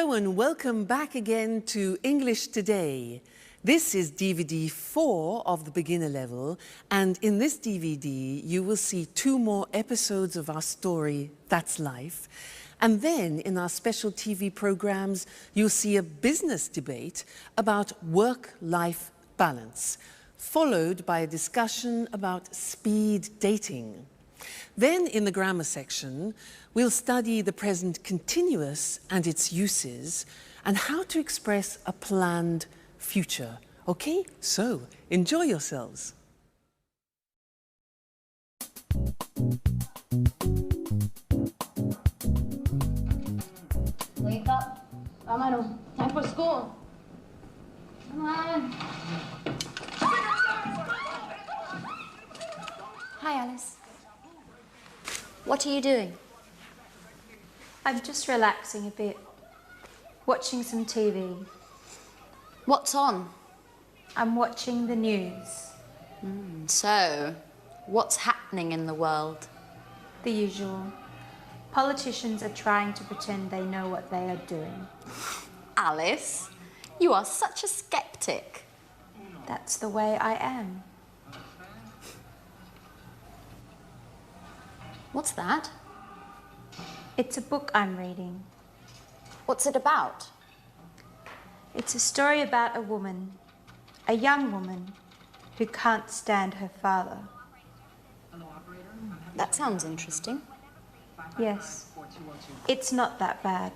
Hello and welcome back again to English Today. This is DVD 4 of the beginner level, and in this DVD you will see 2 more episodes of our story, That's Life. And then in our special TV programs you'll see a business debate about work-life balance, followed by a discussion about speed dating. Then in the grammar section, we'll study the present continuous and its uses and how to express a planned future. Okay, so enjoy yourselves. Wake up. Vámonos. Time for school. Come on. Hi, Alice. What are you doing? I'm just relaxing a bit, watching some TV. What's on? I'm watching the news. So, what's happening in the world? The usual. Politicians are trying to pretend they know what they are doing. Alice, you are such a skeptic. That's the way I am. What's that? It's a book I'm reading. What's it about? It's a story about a woman, a young woman, who can't stand her father. That sounds interesting. Yes, it's not that bad.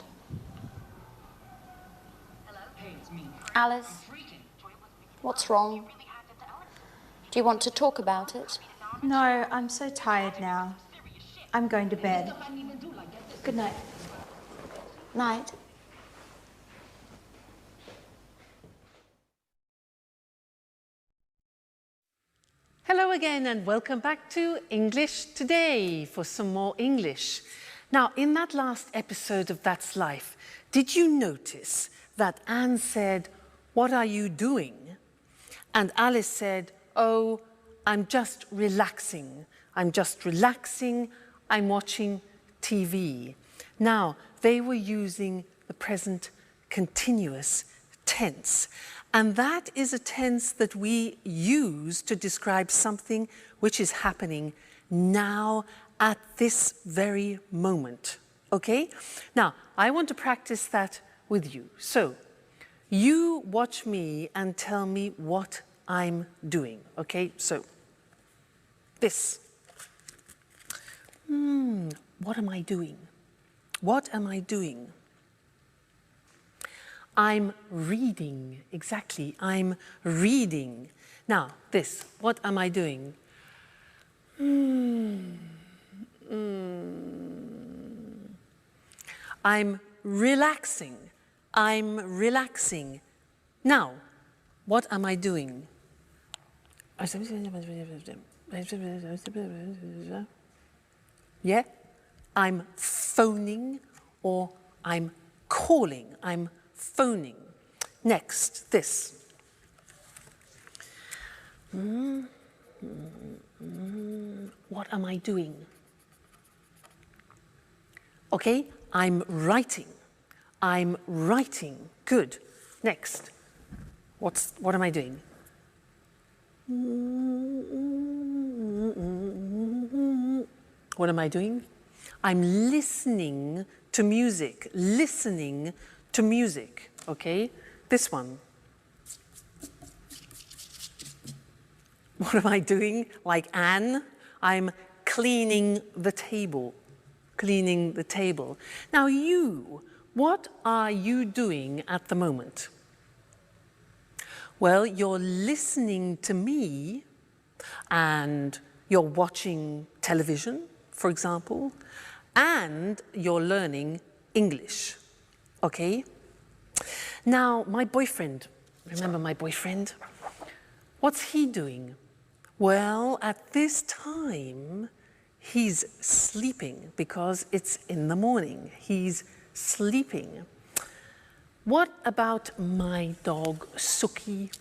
Alice, what's wrong? Do you want to talk about it? No, I'm so tired now. I'm going to bed. Good night. Night. Hello again and welcome back to English Today for some more English. Now, in that last episode of That's Life, did you notice that Anne said, "What are you doing?" And Alice said, "Oh, I'm just relaxing. I'm just relaxing. I'm watching TV." Now, they were using the present continuous tense. And that is a tense that we use to describe something which is happening now at this very moment. Okay? Now, I want to practice that with you. So, you watch me and tell me what I'm doing. Okay? So, this. What am I doing? What am I doing? I'm reading. Exactly, I'm reading. Now, this. What am I doing? I'm relaxing. I'm relaxing. Now, what am I doing? Yeah? I'm phoning or I'm calling. I'm phoning. Next, this. What am I doing? Okay, I'm writing. I'm writing. Good. Next. What am I doing? What am I doing? I'm listening to music. Listening to music. Okay? This one. What am I doing? Like Anne, I'm cleaning the table. Cleaning the table. Now you, what are you doing at the moment? Well, you're listening to me and you're watching television, for example, and you're learning English. Okay? Now, my boyfriend, remember my boyfriend? What's he doing? Well, at this time, he's sleeping because it's in the morning. He's sleeping. What about my dog, Suki?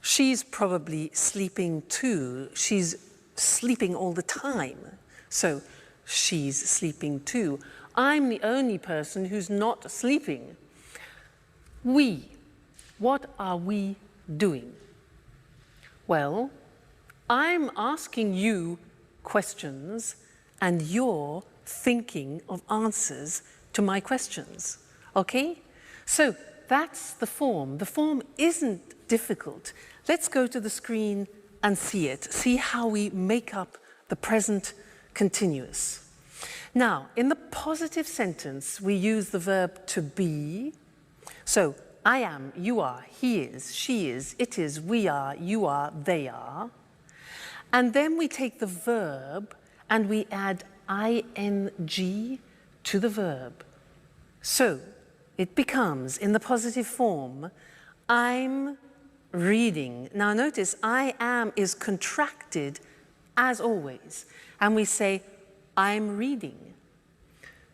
She's probably sleeping too. She's sleeping all the time. So she's sleeping too. I'm the only person who's not sleeping. We. What are we doing? Well, I'm asking you questions and you're thinking of answers to my questions, okay? So that's the form. The form isn't difficult. Let's go to the screen and see it. See how we make up the present continuous. Now, in the positive sentence, we use the verb to be. So, I am, you are, he is, she is, it is, we are, you are, they are. And then we take the verb and we add ing to the verb. So, it becomes, in the positive form, I'm reading. Now notice, I am is contracted as always. And we say, I'm reading.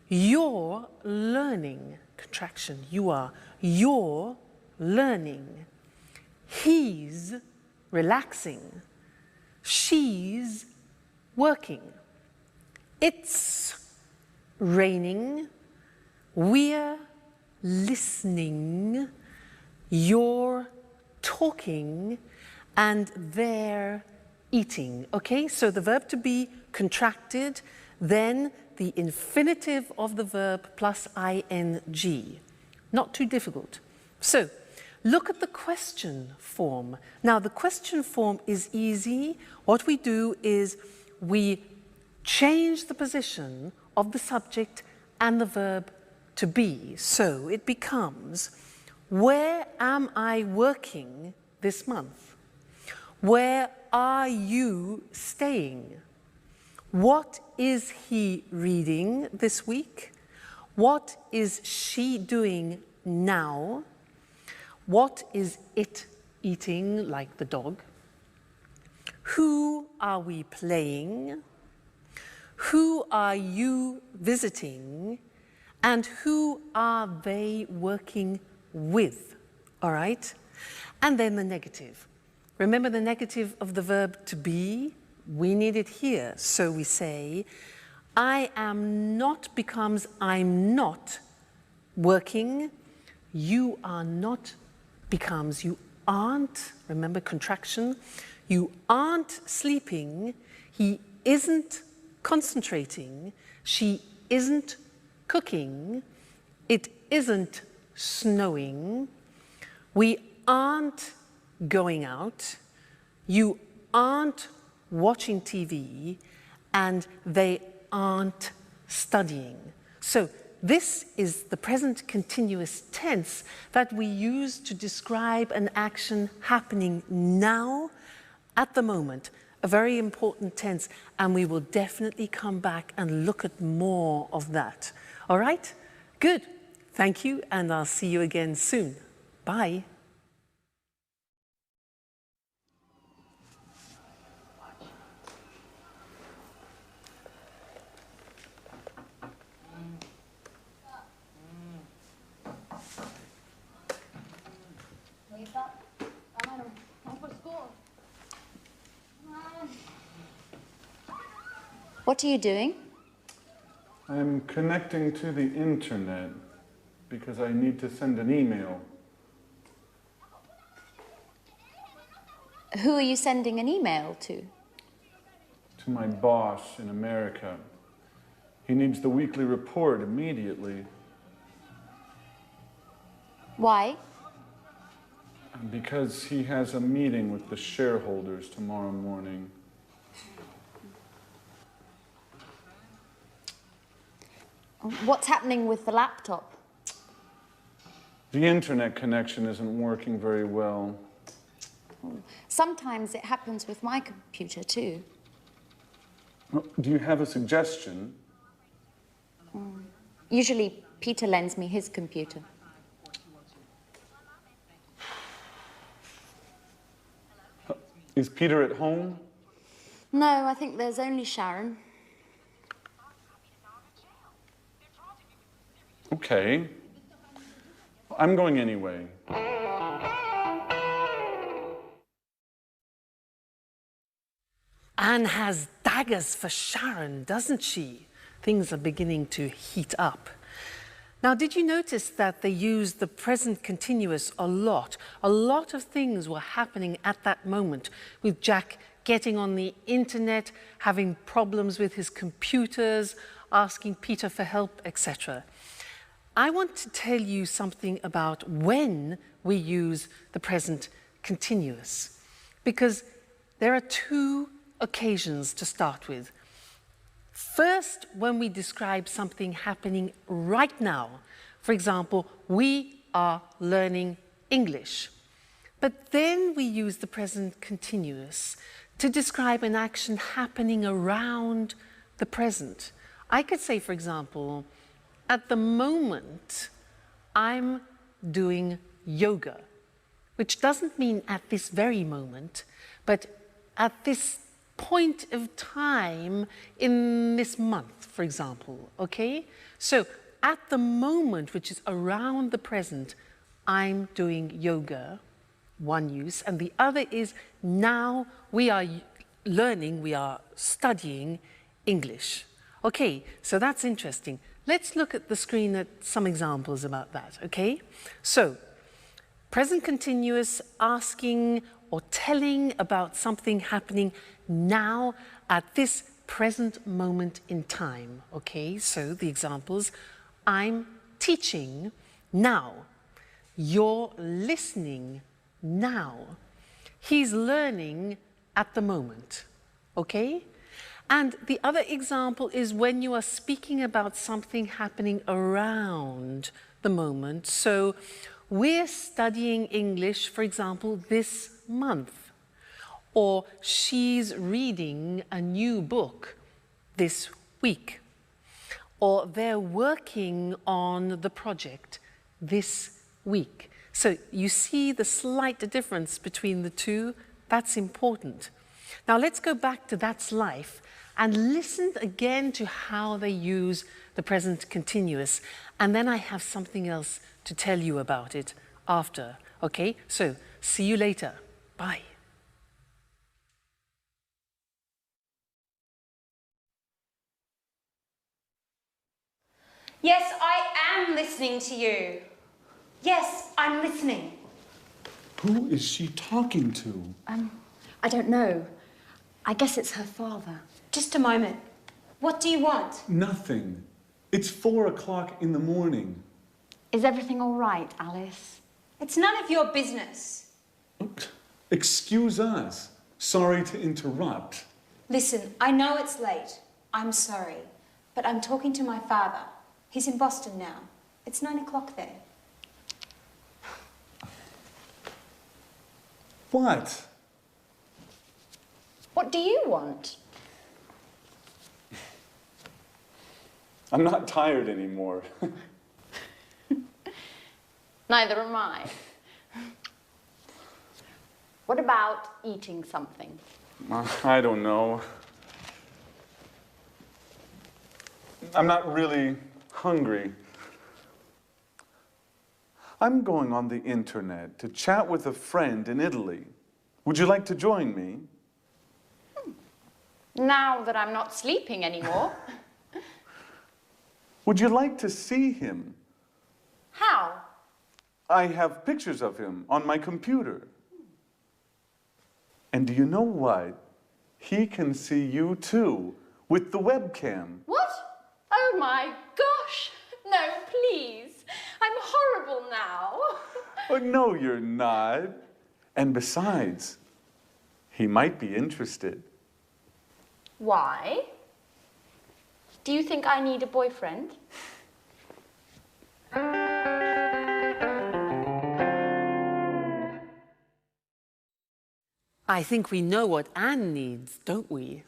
You're learning. Contraction, you are. You're learning. He's relaxing. She's working. It's raining. We're listening. You're talking. And they're eating. Okay, so the verb to be contracted, then the infinitive of the verb plus ing. Not too difficult. So, look at the question form. Now, the question form is easy. What we do is we change the position of the subject and the verb to be. So, it becomes, where am I working this month? Where are you staying? What is he reading this week? What is she doing now? What is it eating, like the dog? Who are we playing? Who are you visiting? And who are they working with? All right? And then the negative. Remember the negative of the verb to be? We need it here. So we say, I am not becomes I'm not working. You are not becomes you aren't. Remember contraction. You aren't sleeping. He isn't concentrating. She isn't cooking. It isn't snowing. We aren't going out. You aren't watching TV, and they aren't studying. So this is the present continuous tense that we use to describe an action happening now, at the moment, a very important tense, and we will definitely come back and look at more of that. All right? Good. Thank you, and I'll see you again soon. Bye. What are you doing? I'm connecting to the internet because I need to send an email. Who are you sending an email to? To my boss in America. He needs the weekly report immediately. Why? Because he has a meeting with the shareholders tomorrow morning. What's happening with the laptop? The internet connection isn't working very well. Sometimes it happens with my computer too. Do you have a suggestion? Usually Peter lends me his computer. Is Peter at home? No, I think there's only Sharon. Okay. I'm going anyway. Anne has daggers for Sharon, doesn't she? things are beginning to heat up. Now, did you notice that they used the present continuous a lot? A lot of things were happening at that moment, with Jack getting on the internet, having problems with his computers, asking Peter for help, etc. I want to tell you something about when we use the present continuous, because there are two occasions to start with. First, when we describe something happening right now. For example, we are learning English. But then we use the present continuous to describe an action happening around the present. I could say, for example, at the moment, I'm doing yoga, which doesn't mean at this very moment, but at this point of time in this month, for example, okay? So at the moment, which is around the present, I'm doing yoga, one use, and the other is now we are learning, we are studying English. Okay, so that's interesting. Let's look at the screen at some examples about that, okay? So, present continuous, asking or telling about something happening now at this present moment in time, okay? So the examples, I'm teaching now. You're listening now. He's learning at the moment, okay? And the other example is when you are speaking about something happening around the moment. So we're studying English, for example, this month. Or she's reading a new book this week. Or they're working on the project this week. So you see the slight difference between the two. That's important. Now let's go back to That's Life and listen again to how they use the present continuous. And then I have something else to tell you about it after. Okay, so see you later. Bye. Yes, I am listening to you. Yes, I'm listening. Who is she talking to? I don't know. I guess it's her father. Just a moment. What do you want? Nothing. It's 4 o'clock in the morning. Is everything all right, Alice? It's none of your business. Excuse us. Sorry to interrupt. Listen, I know it's late. I'm sorry. But I'm talking to my father. He's in Boston now. It's 9 o'clock there. What? What do you want? I'm not tired anymore. Neither am I. What about eating something? I don't know. I'm not really hungry. I'm going on the internet to chat with a friend in Italy. Would you like to join me? Now that I'm not sleeping anymore. Would you like to see him? How? I have pictures of him on my computer. And do you know what? He can see you too, with the webcam. What? Oh my gosh! No, please. I'm horrible now. Oh, no, you're not. And besides, he might be interested. Why? Do you think I need a boyfriend? I think we know what Anne needs, don't we?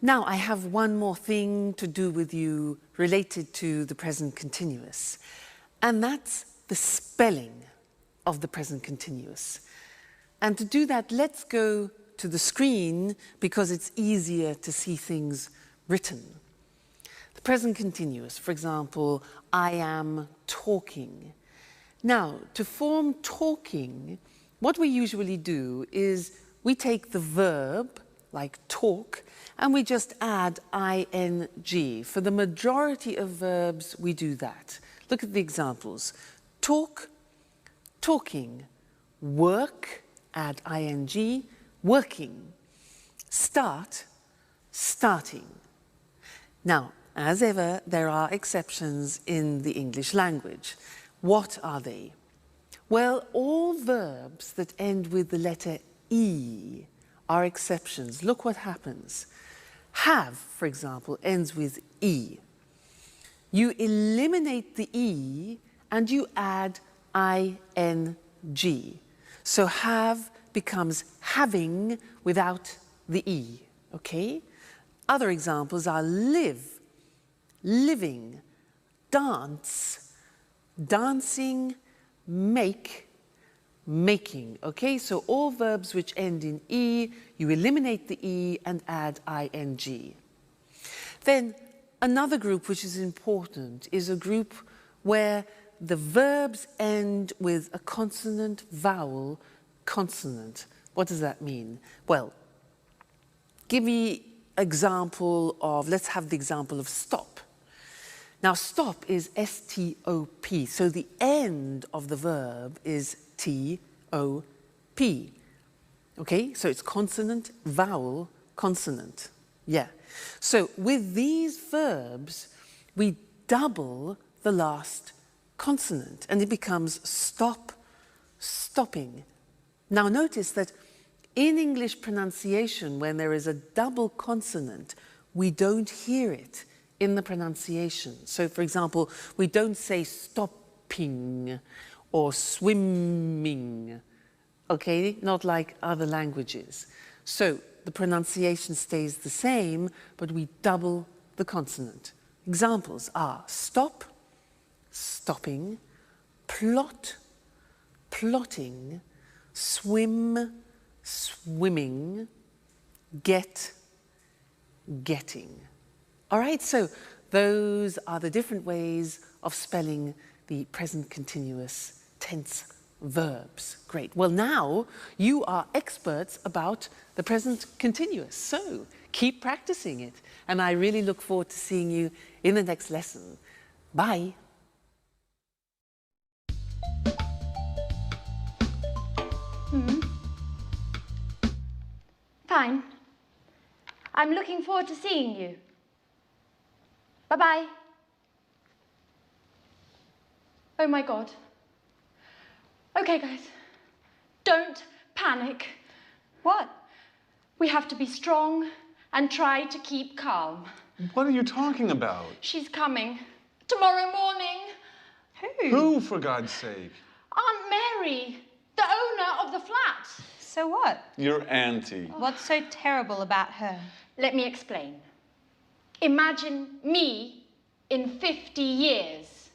Now, I have one more thing to do with you related to the present continuous, and that's the spelling of the present continuous. And to do that, let's go to the screen because it's easier to see things written. The present continuous, for example, I am talking. Now, to form talking, what we usually do is we take the verb like talk, and we just add ing. For the majority of verbs, we do that. Look at the examples. Talk, talking. Work, add ing, working. Start, starting. Now, as ever, there are exceptions in the English language. What are they? Well, all verbs that end with the letter E are exceptions. Look what happens. Have, for example, ends with E. You eliminate the E and you add ing. So have becomes having without the E, okay? Other examples are live, living, dance, dancing, make, making, okay? So all verbs which end in E, you eliminate the E and add ing. Then another group which is important is a group where the verbs end with a consonant, vowel, consonant. What does that mean? Well, give me example of, let's have the example of stop. Now stop is S-T-O-P, so the end of the verb is T-O-P. Okay, so it's consonant, vowel, consonant. Yeah. So with these verbs, we double the last consonant and it becomes stop, stopping. Now notice that in English pronunciation, when there is a double consonant, we don't hear it in the pronunciation. So for example, we don't say stopping or swimming, okay? Not like other languages. So the pronunciation stays the same, but we double the consonant. Examples are stop, stopping, plot, plotting, swim, swimming, get, getting. All right, so those are the different ways of spelling the present continuous tense verbs. Great. Well, now you are experts about the present continuous, so keep practicing it. And I really look forward to seeing you in the next lesson. Bye. Fine. I'm looking forward to seeing you. Bye-bye. Oh my God. Okay, guys. Don't panic. What? We have to be strong and try to keep calm. What are you talking about? She's coming. Tomorrow morning. Who, for God's sake? Aunt Mary, the owner of the flat. So what? Your auntie. What's so terrible about her? Let me explain. Imagine me in 50 years.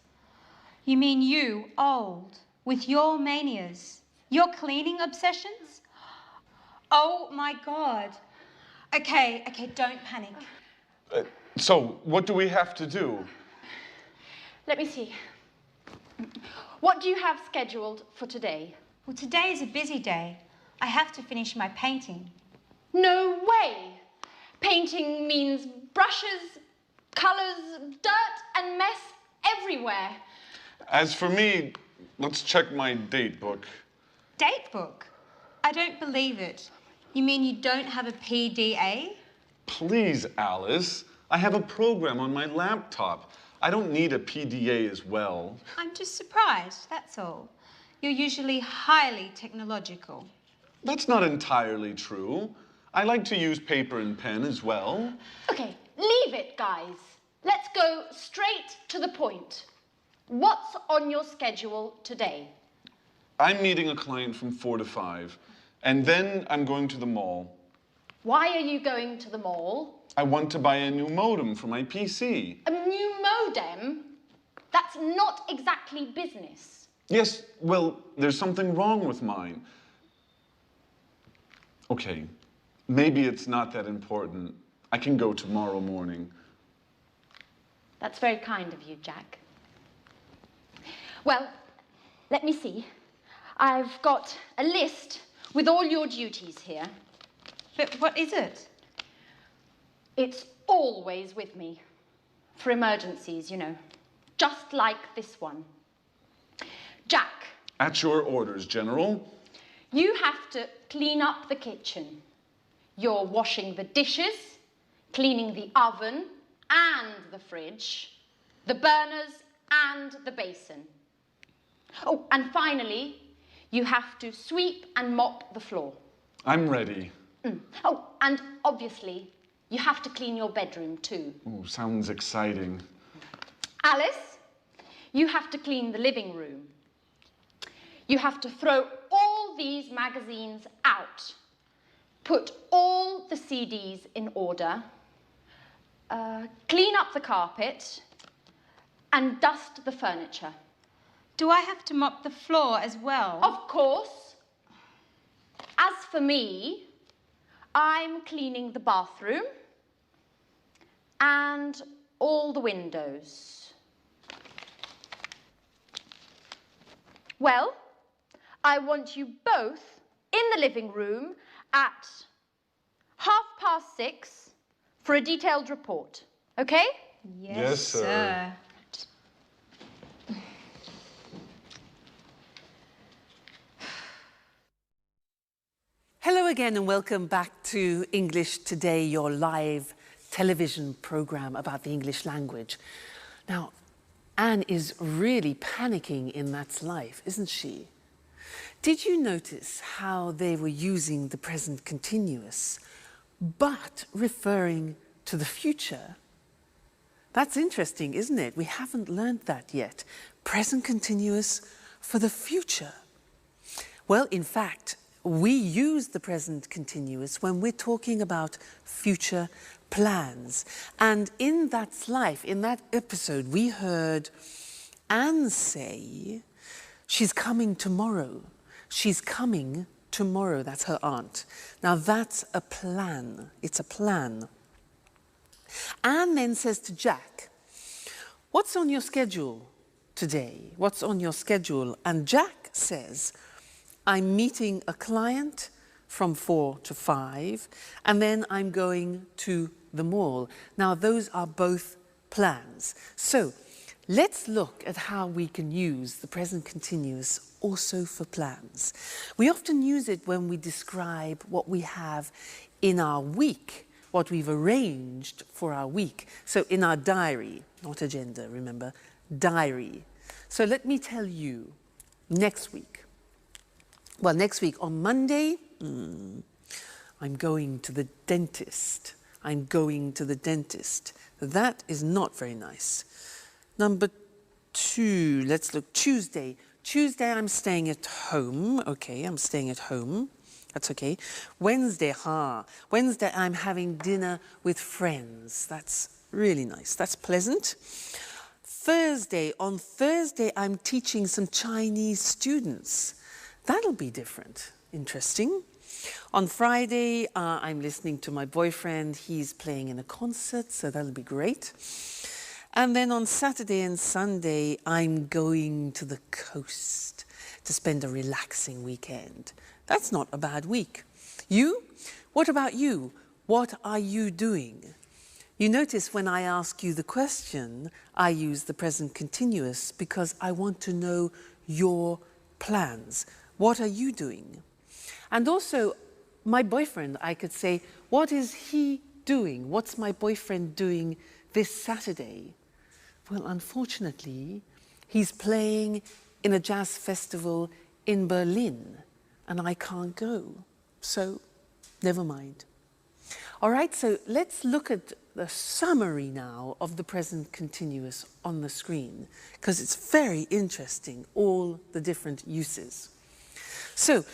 You mean you, old, with your manias, your cleaning obsessions? Oh my God. Okay, don't panic. So, what do we have to do? Let me see. What do you have scheduled for today? Well, today is a busy day. I have to finish my painting. No way! Painting means brushes, colours, dirt and mess everywhere. As for me, let's check my date book. Date book? I don't believe it. You mean you don't have a PDA? Please, Alice. I have a program on my laptop. I don't need a PDA as well. I'm just surprised, that's all. You're usually highly technological. That's not entirely true. I like to use paper and pen as well. Okay, leave it, guys. Let's go straight to the point. What's on your schedule today? I'm meeting a client from 4 to 5, and then I'm going to the mall. Why are you going to the mall? I want to buy a new modem for my PC. A new modem? That's not exactly business. Yes, well, there's something wrong with mine. Okay, maybe it's not that important. I can go tomorrow morning. That's very kind of you, Jack. Well, let me see. I've got a list with all your duties here. But what is it? It's always with me. For emergencies, you know. Just like this one. Jack. At your orders, General. You have to clean up the kitchen. You're washing the dishes, cleaning the oven and the fridge, the burners and the basin. Oh, and finally, you have to sweep and mop the floor. I'm ready. Oh, and obviously, you have to clean your bedroom too. Ooh, sounds exciting. Alice, you have to clean the living room. You have to throw all these magazines out. Put all the CDs in order. Clean up the carpet. And dust the furniture. Do I have to mop the floor as well? Of course. As for me, I'm cleaning the bathroom and all the windows. Well, I want you both in the living room at 6:30 for a detailed report, okay? Yes, sir. Hello again and welcome back to English Today, your live television program about the English language. Now, Anne is really panicking in That's Life, isn't she? Did you notice how they were using the present continuous, but referring to the future? That's interesting, isn't it? We haven't learned that yet. Present continuous for the future. Well, in fact, we use the present continuous when we're talking about future plans. And in That's Life, in that episode, we heard Anne say, she's coming tomorrow. She's coming tomorrow. That's her aunt. Now that's a plan. It's a plan. Anne then says to Jack, what's on your schedule today? What's on your schedule? And Jack says, I'm meeting a client from 4 to 5, and then I'm going to the mall. Now, those are both plans. So, let's look at how we can use the present continuous also for plans. We often use it when we describe what we have in our week, what we've arranged for our week. So, in our diary, not agenda, remember, diary. So, let me tell you, next week. Well, next week on Monday, I'm going to the dentist. I'm going to the dentist. That is not very nice. Number 2, let's look, Tuesday. Tuesday, I'm staying at home. Okay, I'm staying at home. That's okay. Wednesday, Wednesday, I'm having dinner with friends. That's really nice. That's pleasant. Thursday, on Thursday, I'm teaching some Chinese students. That'll be different, interesting. On Friday, I'm listening to my boyfriend. He's playing in a concert, so that'll be great. And then on Saturday and Sunday, I'm going to the coast to spend a relaxing weekend. That's not a bad week. You? What about you? What are you doing? You notice when I ask you the question, I use the present continuous because I want to know your plans. What are you doing? And also, my boyfriend, I could say, what is he doing? What's my boyfriend doing this Saturday? Well, unfortunately, he's playing in a jazz festival in Berlin, and I can't go. So, never mind. All right, so let's look at the summary now of the present continuous on the screen, because it's very interesting, all the different uses. So,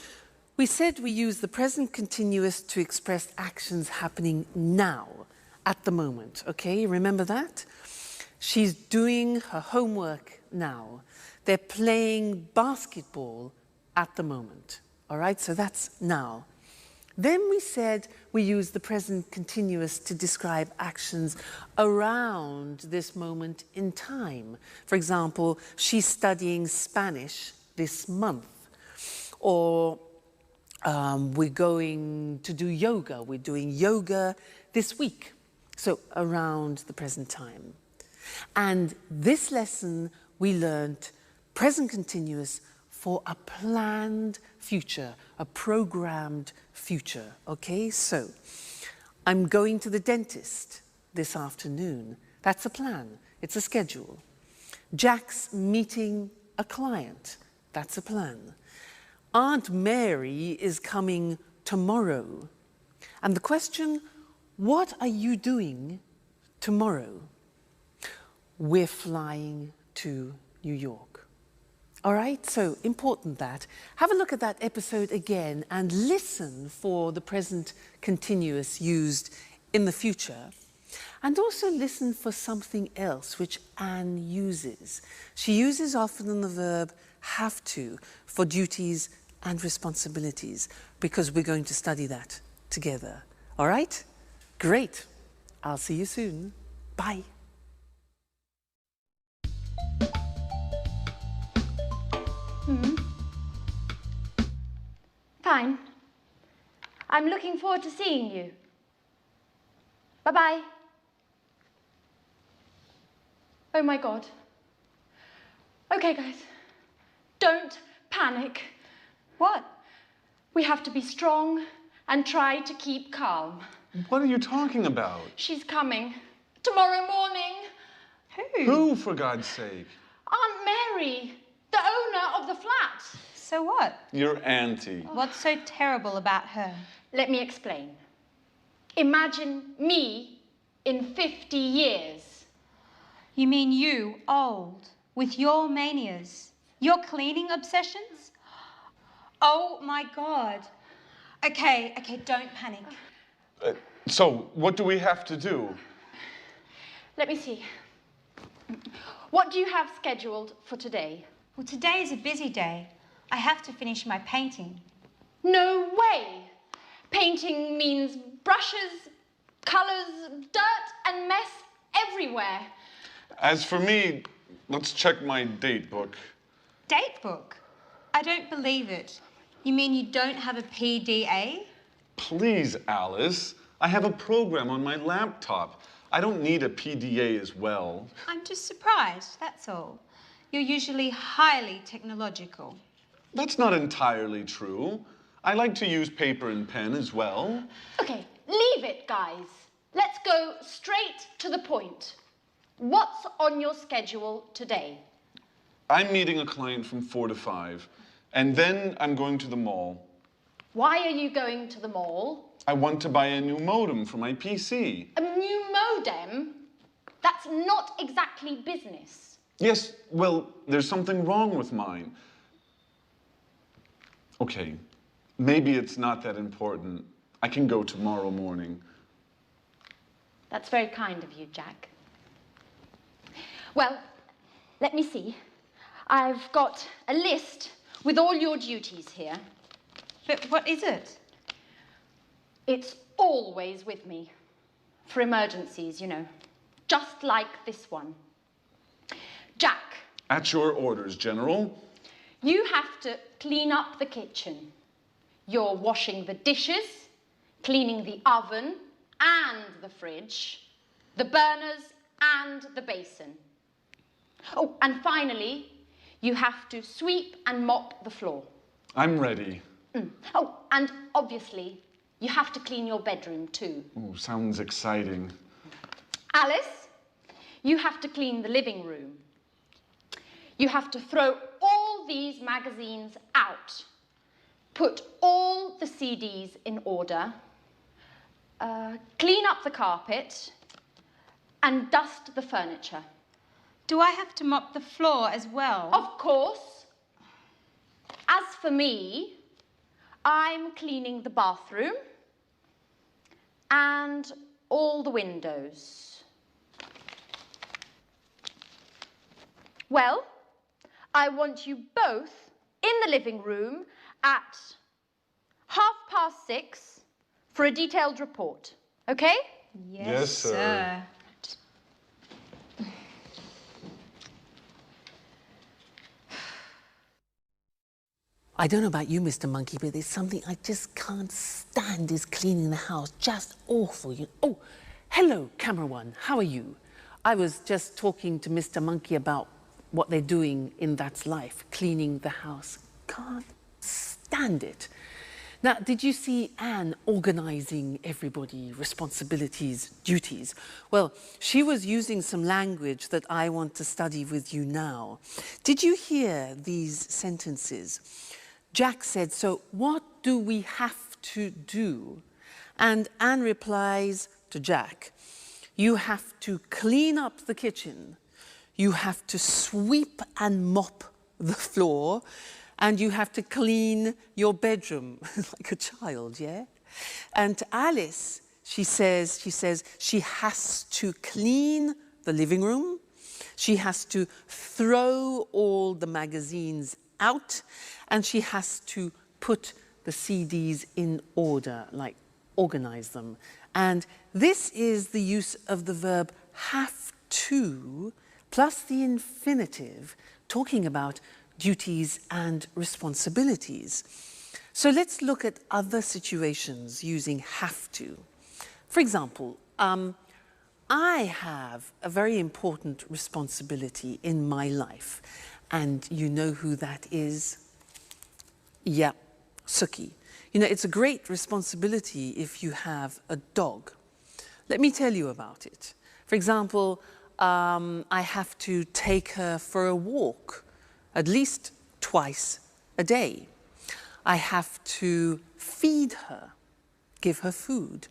we said we use the present continuous to express actions happening now, at the moment, okay? Remember that? She's doing her homework now. They're playing basketball at the moment, all right? So that's now. Then we said we use the present continuous to describe actions around this moment in time. For example, she's studying Spanish this month. Or We're going to do yoga. We're doing yoga this week, so around the present time. And this lesson, we learned present continuous for a planned future, a programmed future, okay? So, I'm going to the dentist this afternoon. That's a plan, it's a schedule. Jack's meeting a client, that's a plan. Aunt Mary is coming tomorrow. And the question, what are you doing tomorrow? We're flying to New York. All right, so important that. Have a look at that episode again and listen for the present continuous used in the future. And also listen for something else which Anne uses. She uses often the verb have to for duties and responsibilities, because we're going to study that together. All right? Great. I'll see you soon. Bye. Fine. I'm looking forward to seeing you. Bye-bye. Oh my God. Okay, guys. Don't panic. What? We have to be strong and try to keep calm. What are you talking about? She's coming. Tomorrow morning. Who, for God's sake? Aunt Mary, the owner of the flat. So what? Your auntie. What's so terrible about her? Let me explain. Imagine me in 50 years. You mean you, old, with your manias, your cleaning obsessions? Oh my God. Okay, don't panic. So, what do we have to do? Let me see. What do you have scheduled for today? Well, today is a busy day. I have to finish my painting. No way! Painting means brushes, colours, dirt and mess everywhere. As for me, let's check my date book. Date book? I don't believe it. You mean you don't have a PDA? Please, Alice. I have a program on my laptop. I don't need a PDA as well. I'm just surprised, that's all. You're usually highly technological. That's not entirely true. I like to use paper and pen as well. Okay, leave it, guys. Let's go straight to the point. What's on your schedule today? I'm meeting a client from 4 to 5, and then I'm going to the mall. Why are you going to the mall? I want to buy a new modem for my PC. A new modem? That's not exactly business. Yes, well, there's something wrong with mine. Okay, maybe it's not that important. I can go tomorrow morning. That's very kind of you, Jack. Well, let me see. I've got a list with all your duties here. But what is it? It's always with me. For emergencies, you know. Just like this one. Jack. At your orders, General. You have to clean up the kitchen. You're washing the dishes, cleaning the oven and the fridge, the burners and the basin. Oh, and finally, you have to sweep and mop the floor. I'm ready. Oh, and obviously, you have to clean your bedroom too. Oh, sounds exciting. Alice, you have to clean the living room. You have to throw all these magazines out. Put all the CDs in order. Clean up the carpet. And dust the furniture. Do I have to mop the floor as well? Of course. As for me, I'm cleaning the bathroom and all the windows. Well, I want you both in the living room at 6:30 for a detailed report, okay? Yes, sir. I don't know about you, Mr. Monkey, but there's something I just can't stand is cleaning the house. Just awful. Oh, hello, camera one. How are you? I was just talking to Mr. Monkey about what they're doing in That's Life, cleaning the house. Can't stand it. Now, did you see Anne organising everybody, responsibilities, duties? Well, she was using some language that I want to study with you now. Did you hear these sentences? Jack said, so what do we have to do? And Anne replies to Jack, you have to clean up the kitchen, you have to sweep and mop the floor, and you have to clean your bedroom like a child, yeah? And to Alice, she says she has to clean the living room, she has to throw all the magazines out, and she has to put the CDs in order, like organize them. And this is the use of the verb have to plus the infinitive, talking about duties and responsibilities. So let's look at other situations using have to. For example, I have a very important responsibility in my life, and you know who that is? Yeah, Suki. You know, it's a great responsibility if you have a dog. Let me tell you about it. For example, I have to take her for a walk at least twice a day. I have to feed her, give her food.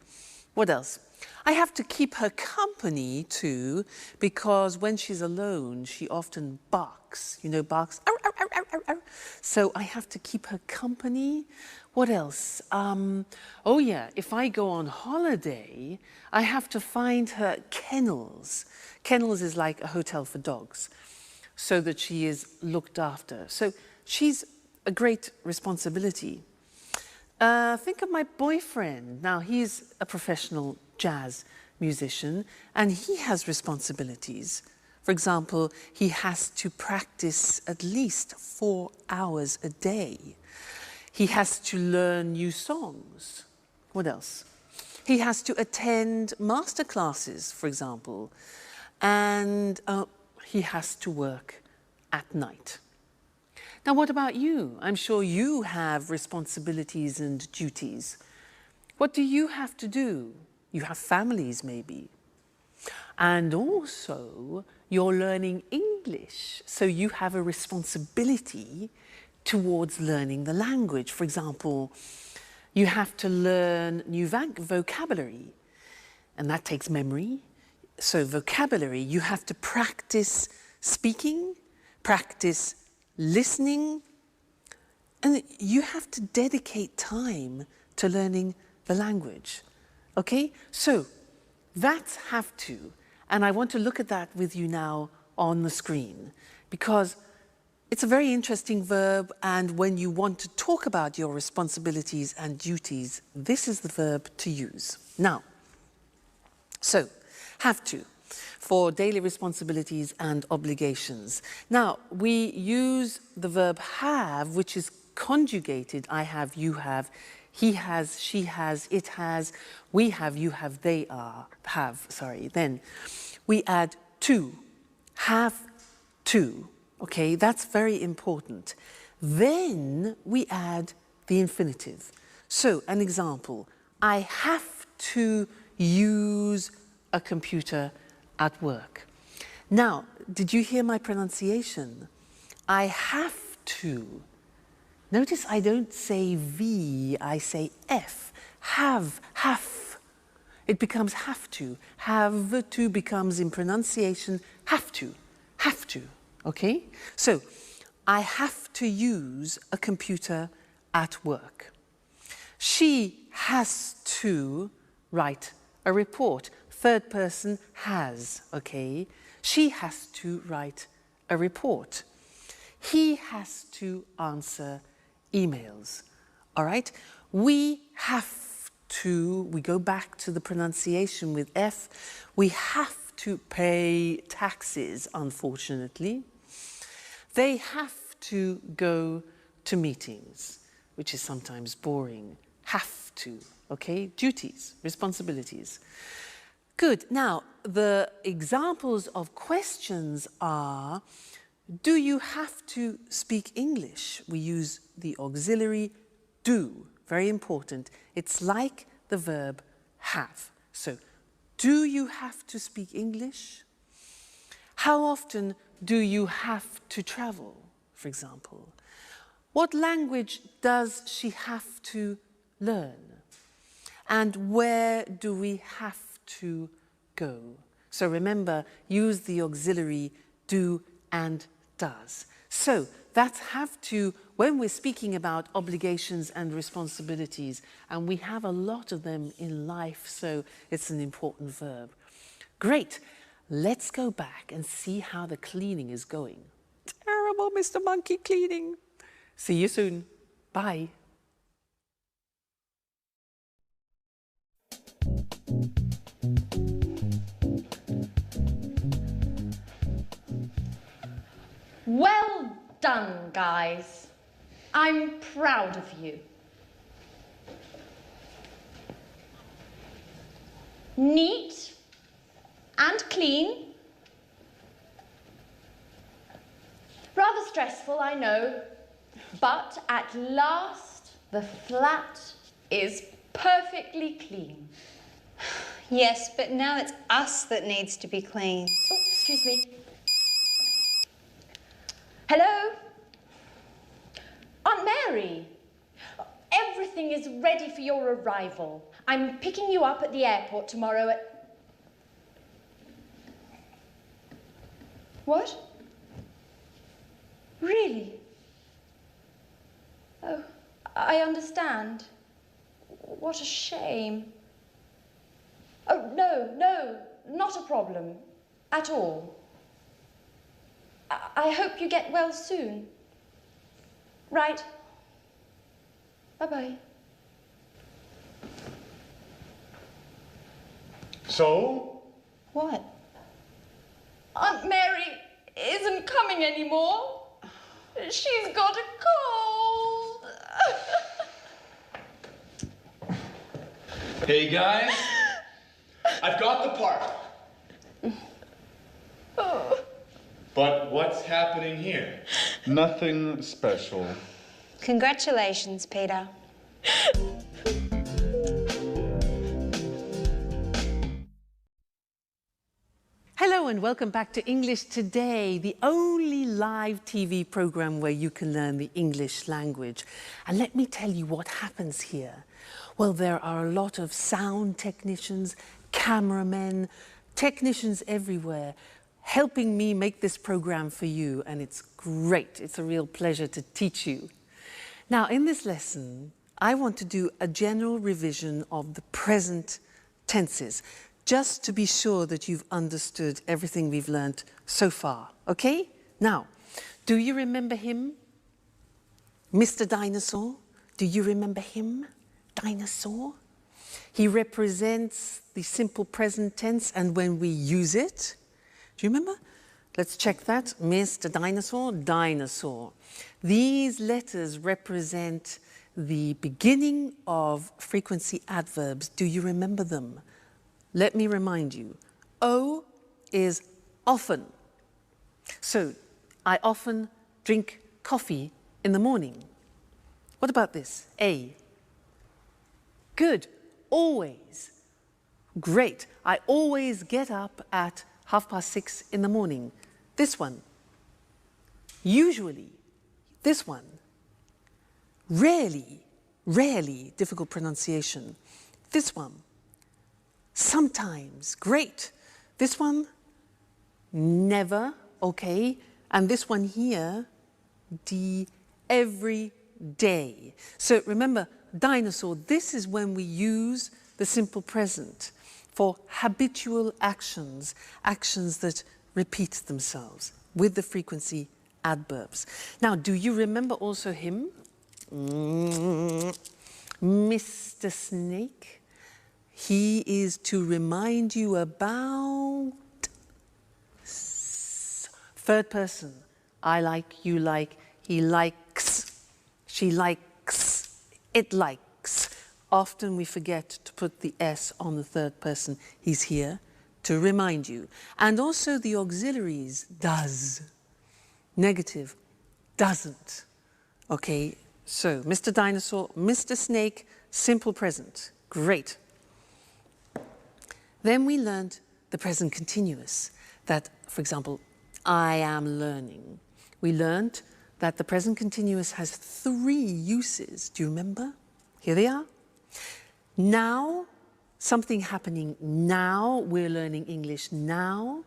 What else? I have to keep her company too, because when she's alone, she often barks, you know, barks. Arr, arr, arr, arr, arr. So I have to keep her company. What else? Oh yeah, if I go on holiday, I have to find her kennels. Kennels is like a hotel for dogs, so that she is looked after. So she's a great responsibility. Think of my boyfriend. Now, he's a professional jazz musician, and he has responsibilities. For example, he has to practice at least 4 hours a day. He has to learn new songs. What else? He has to attend master classes, for example, and he has to work at night. Now, what about you? I'm sure you have responsibilities and duties. What do you have to do? You have families, maybe. And also, you're learning English, so you have a responsibility towards learning the language. For example, you have to learn new vocabulary, and that takes memory. So vocabulary, you have to practice speaking, practice listening, and you have to dedicate time to learning the language. Okay? So that's have to, and I want to look at that with you now on the screen, because it's a very interesting verb, and when you want to talk about your responsibilities and duties, this is the verb to use. Now, so, have to, for daily responsibilities and obligations. Now, we use the verb have, which is conjugated. I have, you have, he has, she has, it has, we have, you have, they have. Then we add to, have to. Okay, that's very important. Then we add the infinitive. So, an example, I have to use a computer at work. Now, did you hear my pronunciation? I have to. Notice I don't say V, I say F. Have. It becomes have to. Have to becomes in pronunciation have to. Okay? So, I have to use a computer at work. She has to write a report. Third person has, okay? She has to write a report. He has to answer emails, all right? We have to, we go back to the pronunciation with F, we have to pay taxes, unfortunately. They have to go to meetings, which is sometimes boring. Have to, okay? Duties, responsibilities. Good. Now, the examples of questions are, do you have to speak English? We use the auxiliary do, very important. It's like the verb have. So, do you have to speak English? How often do you have to travel, for example? What language does she have to learn? And where do we have to go? So remember, use the auxiliary do and does. So that's have to, when we're speaking about obligations and responsibilities, and we have a lot of them in life, so it's an important verb. Great. Let's go back and see how the cleaning is going. Terrible, Mr. Monkey cleaning. See you soon. Bye. Well done, guys. I'm proud of you. Neat and clean. Rather stressful, I know, but at last the flat is perfectly clean. Yes, but now it's us that needs to be cleaned. Oh, excuse me. Hello? Aunt Mary, everything is ready for your arrival. I'm picking you up at the airport tomorrow at... What? Really? Oh, I understand. What a shame. Oh, no, not a problem at all. I hope you get well soon. Right. Bye-bye. So? What? Aunt Mary isn't coming anymore. She's got a cold. Hey guys, I've got the part. Oh. But what's happening here? Nothing special. Congratulations, Peter. Hello and welcome back to English Today, the only live TV program where you can learn the English language. And let me tell you what happens here. Well, there are a lot of sound technicians, cameramen, technicians everywhere helping me make this program for you, and it's great. It's a real pleasure to teach you. Now, in this lesson, I want to do a general revision of the present tenses, just to be sure that you've understood everything we've learnt so far, okay? Now, do you remember him? Mr. Dinosaur? Do you remember him? Dinosaur? He represents the simple present tense, and when we use it, do you remember? Let's check that. Mr. Dinosaur, dinosaur. These letters represent the beginning of frequency adverbs. Do you remember them? Let me remind you. O is often. So, I often drink coffee in the morning. What about this? A. Good. Always. Great. I always get up at 6:30 in the morning. This one. Usually. This one. Rarely. Rarely. Difficult pronunciation. This one. Sometimes. Great. This one. Never. Okay. And this one here. Every day. So remember, dinosaur, this is when we use the simple present for habitual actions, actions that repeat themselves with the frequency adverbs. Now, do you remember also him? Mr. Snake. He is to remind you about third person. I like, you like, he likes. She likes, it likes. Often we forget to put the S on the third person. He's here to remind you. And also the auxiliaries, does. Negative, doesn't. Okay, so Mr. Dinosaur, Mr. Snake, simple present. Great. Then we learned the present continuous. That, for example, I am learning. We learned that the present continuous has 3 uses. Do you remember? Here they are. Now, something happening now. We're learning English now.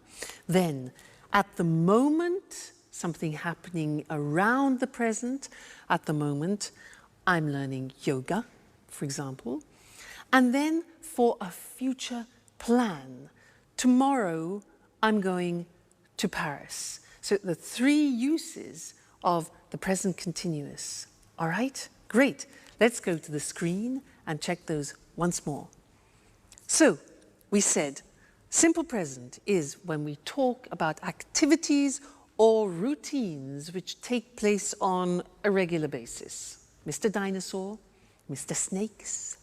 Then, at the moment, something happening around the present. At the moment, I'm learning yoga, for example. And then for a future plan. Tomorrow, I'm going to Paris. So the 3 uses of the present continuous. All right? Great. Let's go to the screen and check those once more. So, we said simple present is when we talk about activities or routines which take place on a regular basis. Mr. Dinosaur, Mr. Snakes.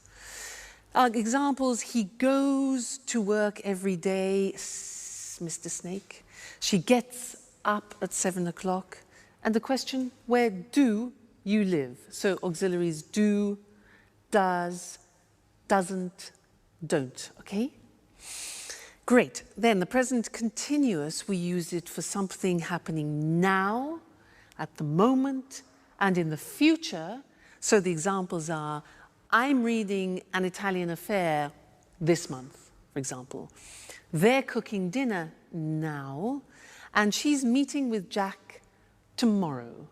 Examples, he goes to work every day, Mr. Snake. She gets up at 7 o'clock. And the question, where do you live? So auxiliaries do, does, doesn't, don't, okay? Great. Then the present continuous, we use it for something happening now, at the moment, and in the future. So the examples are, I'm reading An Italian Affair this month, for example. They're cooking dinner now, and she's meeting with Jack tomorrow.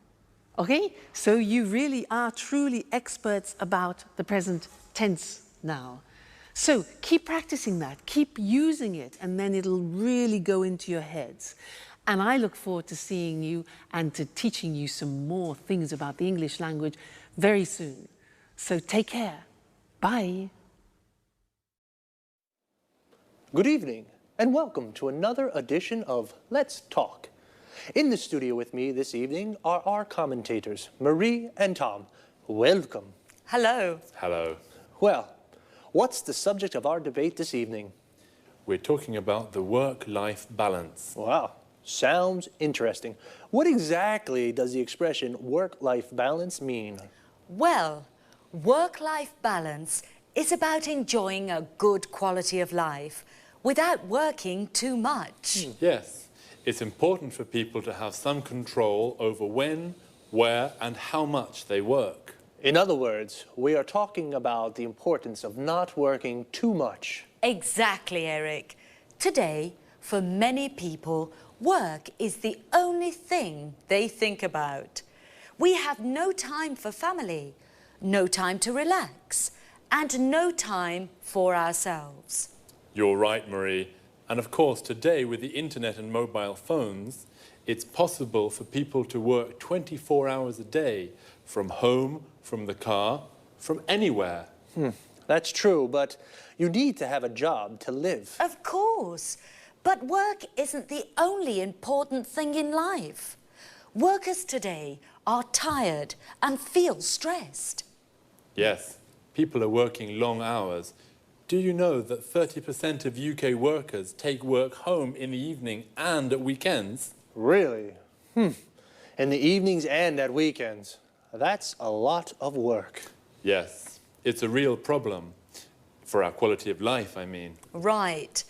Okay? So you really are truly experts about the present tense now. So keep practicing that, keep using it, and then it'll really go into your heads. And I look forward to seeing you and to teaching you some more things about the English language very soon. So take care. Bye. Good evening, and welcome to another edition of Let's Talk. In the studio with me this evening are our commentators, Marie and Tom. Welcome. Hello. Hello. Well, what's the subject of our debate this evening? We're talking about the work-life balance. Wow, sounds interesting. What exactly does the expression work-life balance mean? Well, work-life balance is about enjoying a good quality of life without working too much. Yes, it's important for people to have some control over when, where, and how much they work. In other words, we are talking about the importance of not working too much. Exactly, Eric. Today, for many people, work is the only thing they think about. We have no time for family, no time to relax, and no time for ourselves. You're right, Marie. And of course, today with the internet and mobile phones, it's possible for people to work 24 hours a day, from home, from the car, from anywhere. That's true, but you need to have a job to live. Of course, but work isn't the only important thing in life. Workers today are tired and feel stressed. Yes, people are working long hours. Do you know that 30% of UK workers take work home in the evening and at weekends? Really? In the evenings and at weekends. That's a lot of work. Yes, it's a real problem. For our quality of life, I mean. Right.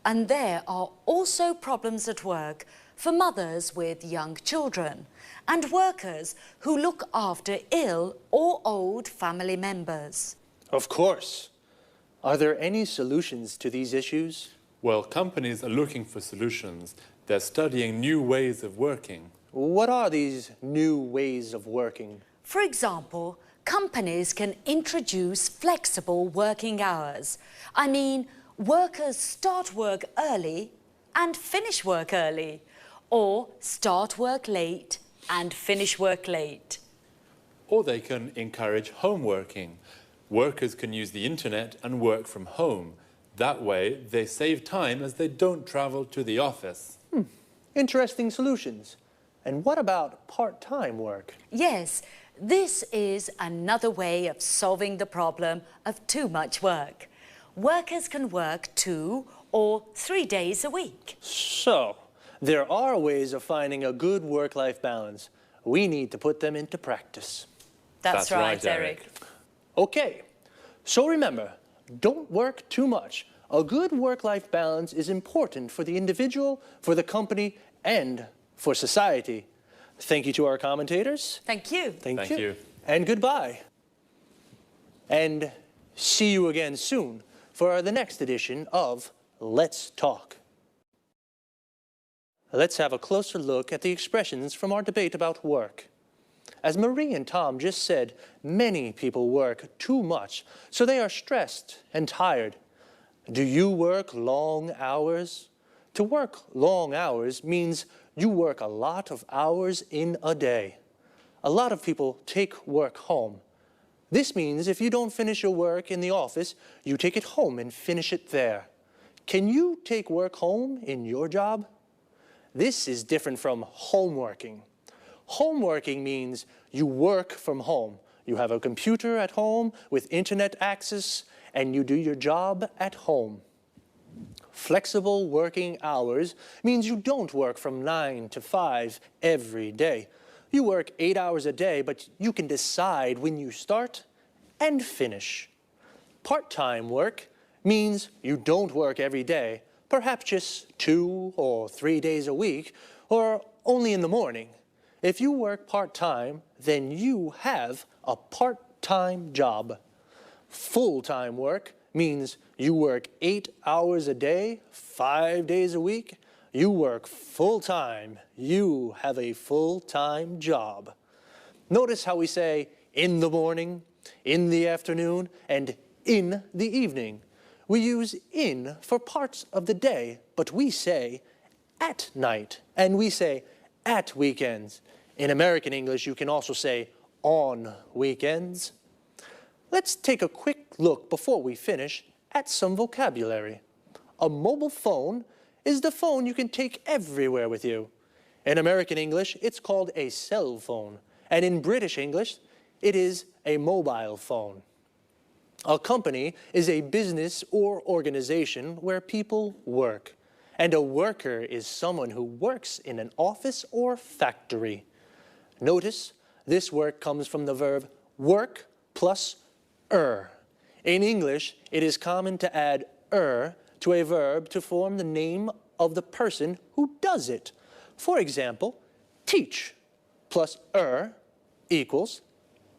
And there are also problems at work for mothers with young children and workers who look after ill or old family members. Of course. Are there any solutions to these issues? Well, companies are looking for solutions. They're studying new ways of working. What are these new ways of working? For example, companies can introduce flexible working hours. I mean, workers start work early and finish work early, or start work late and finish work late. Or they can encourage home working. Workers can use the internet and work from home. That way, they save time as they don't travel to the office. Interesting solutions. And what about part-time work? Yes, This is another way of solving the problem of too much work. Workers can work 2 or 3 days a week. So, there are ways of finding a good work-life balance. We need to put them into practice. That's right, Eric. Okay, so remember, don't work too much. A good work-life balance is important for the individual, for the company, and for society. Thank you to our commentators. Thank you. Thank you. And goodbye. And see you again soon for the next edition of Let's Talk. Let's have a closer look at the expressions from our debate about work. As Marie and Tom just said, many people work too much, so they are stressed and tired. Do you work long hours? To work long hours means you work a lot of hours in a day. A lot of people take work home. This means if you don't finish your work in the office, you take it home and finish it there. Can you take work home in your job? This is different from homeworking. Homeworking means you work from home. You have a computer at home with internet access, and you do your job at home. Flexible working hours means you don't work from 9 to 5 every day. You work 8 hours a day, but you can decide when you start and finish. Part-time work means you don't work every day, perhaps just 2 or 3 days a week, or only in the morning. If you work part-time, then you have a part-time job. Full-time work means you work 8 hours a day, 5 days a week. You work full-time. You have a full-time job. Notice how we say in the morning, in the afternoon, and in the evening. We use in for parts of the day, but we say at night, and we say at weekends. In American English, you can also say on weekends. Let's take a quick look before we finish at some vocabulary. A mobile phone is the phone you can take everywhere with you. In American English, it's called a cell phone, and in British English, it is a mobile phone. A company is a business or organization where people work, and a worker is someone who works in an office or factory. Notice this work comes from the verb work plus In English, it is common to add to a verb to form the name of the person who does it. For example, teach plus equals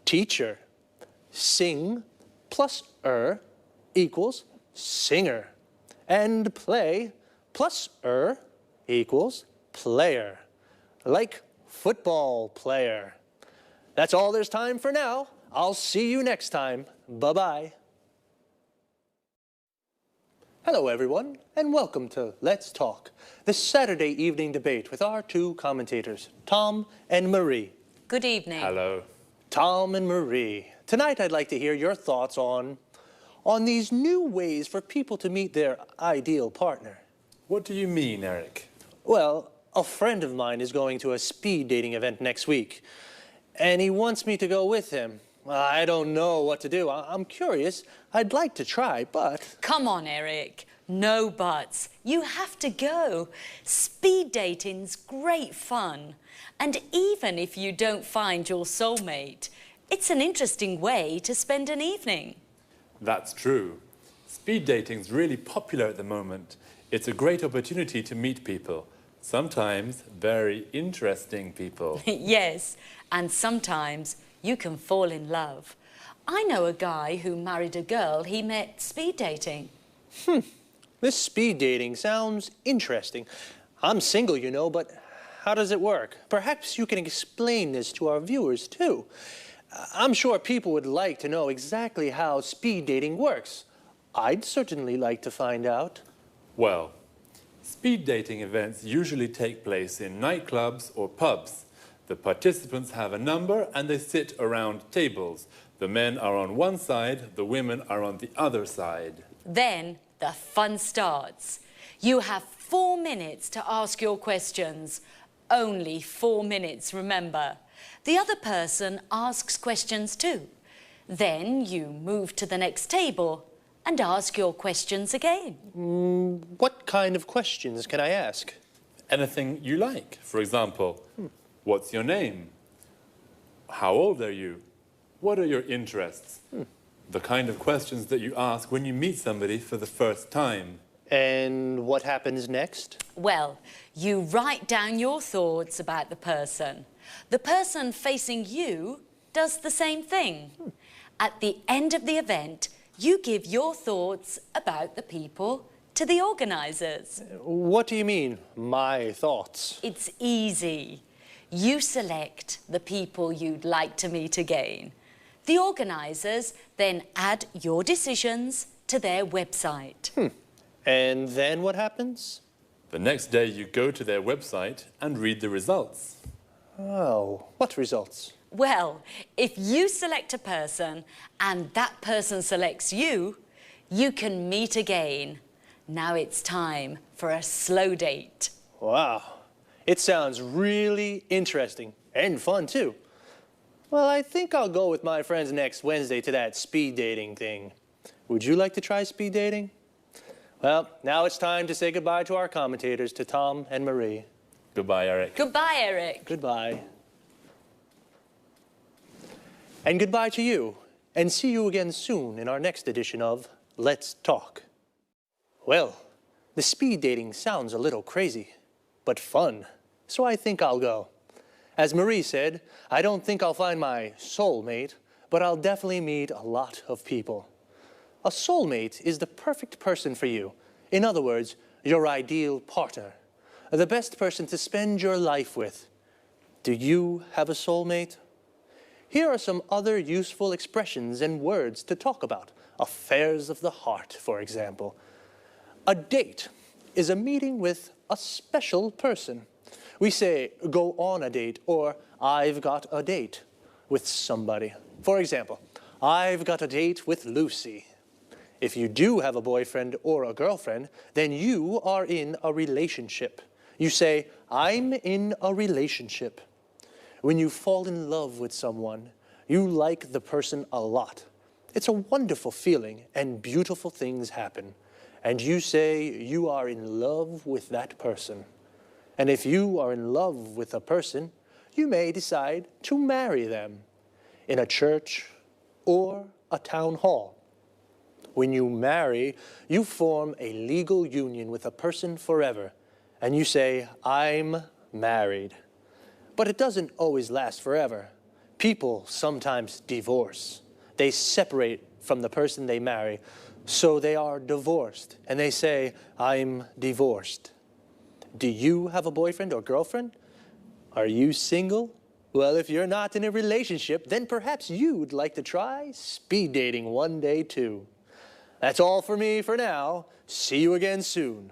teacher. Sing plus equals singer. And play plus equals player. Like football player. That's all there's time for now. I'll see you next time. Bye-bye. Hello, everyone, and welcome to Let's Talk, the Saturday evening debate with our two commentators, Tom and Marie. Good evening. Hello. Tom and Marie, tonight I'd like to hear your thoughts on these new ways for people to meet their ideal partner. What do you mean, Eric? Well, a friend of mine is going to a speed dating event next week, and he wants me to go with him. I don't know what to do. I'm curious. I'd like to try, but... Come on, Eric. No buts. You have to go. Speed dating's great fun. And even if you don't find your soulmate, it's an interesting way to spend an evening. That's true. Speed dating's really popular at the moment. It's a great opportunity to meet people. Sometimes very interesting people. Yes, and sometimes you can fall in love. I know a guy who married a girl he met speed dating. This speed dating sounds interesting. I'm single, you know, but how does it work? Perhaps you can explain this to our viewers, too. I'm sure people would like to know exactly how speed dating works. I'd certainly like to find out. Well, speed dating events usually take place in nightclubs or pubs. The participants have a number and they sit around tables. The men are on one side, the women are on the other side. Then the fun starts. You have 4 minutes to ask your questions. Only 4 minutes, remember. The other person asks questions too. Then you move to the next table and ask your questions again. What kind of questions can I ask? Anything you like. For example, what's your name? How old are you? What are your interests? The kind of questions that you ask when you meet somebody for the first time. And what happens next? Well, you write down your thoughts about the person. The person facing you does the same thing. At the end of the event, you give your thoughts about the people to the organisers. What do you mean, my thoughts? It's easy. You select the people you'd like to meet again. The organisers then add your decisions to their website. And then what happens? The next day you go to their website and read the results. Oh, what results? Well, if you select a person and that person selects you, you can meet again. Now it's time for a slow date. Wow, it sounds really interesting and fun too. Well, I think I'll go with my friends next Wednesday to that speed dating thing. Would you like to try speed dating? Well, now it's time to say goodbye to our commentators, to Tom and Marie. Goodbye, Eric. Goodbye, Eric. Goodbye. And goodbye to you, and see you again soon in our next edition of Let's Talk. Well, the speed dating sounds a little crazy, but fun, so I think I'll go. As Marie said, I don't think I'll find my soulmate, but I'll definitely meet a lot of people. A soulmate is the perfect person for you. In other words, your ideal partner. The best person to spend your life with. Do you have a soulmate? Here are some other useful expressions and words to talk about. Affairs of the heart, for example. A date is a meeting with a special person. We say, go on a date, or I've got a date with somebody. For example, I've got a date with Lucy. If you do have a boyfriend or a girlfriend, then you are in a relationship. You say, I'm in a relationship. When you fall in love with someone, you like the person a lot. It's a wonderful feeling and beautiful things happen. And you say you are in love with that person. And if you are in love with a person, you may decide to marry them in a church or a town hall. When you marry, you form a legal union with a person forever, and you say, I'm married. But it doesn't always last forever. People sometimes divorce. They separate from the person they marry, so they are divorced, and they say, I'm divorced. Do you have a boyfriend or girlfriend? Are you single? Well, if you're not in a relationship, then perhaps you'd like to try speed dating one day too. That's all for me for now. See you again soon.